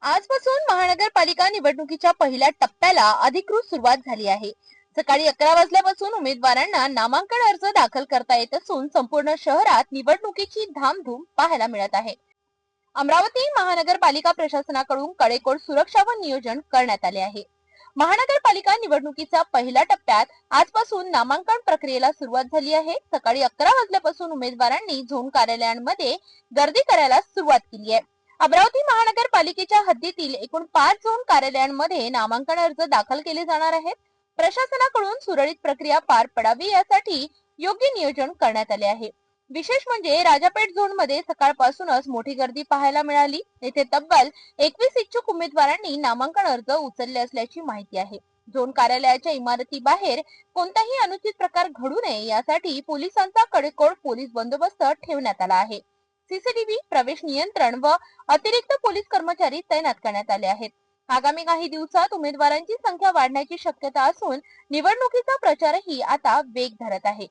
आजपासून महानगरपालिका निवडणुकीच्या पहिल्या टप्प्याला अधिकृत सुरुवात झाली आहे। सकाळी 11 वाजल्यापासून उमेदवारांना नामांकन अर्ज दाखल करता येत असून संपूर्ण शहरात निवडणुकीची धामधूम पाहायला मिळत आहे। अमरावती महानगरपालिका प्रशासनाकडून कडेकोट सुरक्षा व नियोजन करण्यात आले आहे। महानगरपालिका निवडणुकीच्या पहिल्या टप्प्यात आजपासून नामांकन प्रक्रियेला सुरुवात झाली आहे। सकाळी 11 वाजल्यापासून उमेदवारांनी झोन कार्यालयांमध्ये गर्दी करायला सुरुवात केली आहे। अमरावती महानगरपालिकेच्या हद्दीतील एकूण 5 झोन कार्यालयांमध्ये नामांकन अर्ज दाखल केले जाणार आहेत। प्रशासनाकडून सुरळीत प्रक्रिया पार पडावी यासाठी योग्य नियोजन करण्यात आले आहे। विशेष म्हणजे राजापेठ झोन मध्ये सकाळपासूनच मोठी गर्दी पाहायला मिळाली। येथे तब्बल 21 इच्छुक उमेदवारांनी नामांकन अर्ज उचलले असल्याची माहिती आहे। झोन कार्यालयाच्या इमारती बाहेर कोणताही अनुचित प्रकार घडू नये यासाठी पोलिसांचा कडेकोट पोलीस बंदोबस्त ठेवण्यात आला आहे। सीसीटीव्ही, प्रवेश नियंत्रण व अतिरिक्त पोलीस कर्मचारी तैनात करण्यात आले आहेत। आगामी काही दिवसात उमेदवारांची संख्या वाढण्याची शक्यता असून निवडणुकीचा प्रचारही आता वेग धरत आहे।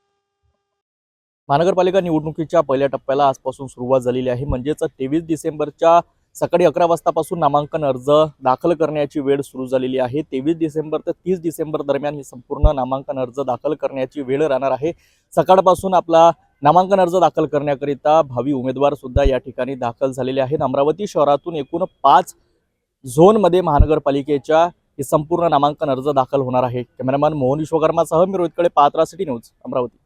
महानगरपालिका निवडणुकीच्या पहिल्या टप्प्याला आजपासून सुरुवात झालेली आहे। म्हणजेच 23 डिसेंबरच्या सकाळी 11 वाजतापासून नामांकन अर्ज दाखल करण्याची वेळ सुरू झालेली आहे। 23 डिसेंबर ते 30 डिसेंबर दरम्यान ही संपूर्ण नामांकन अर्ज दाखल करण्याची वेळ राहणार आहे। सकाळपासून आपला नामांकन अर्ज दाखल करण्याकरिता भावी उमेदवार सुद्धा या ठिकाणी दाखल झालेले आहेत। अमरावती शहरातून एकूण 5 झोनमध्ये महानगरपालिकेच्या ही संपूर्ण नामांकन अर्ज दाखल होणार आहे। कॅमेरामॅन मोहन विश्वकर्मासह मी रोहित कडे, पाहत रहा सिटी न्यूज, अमरावती।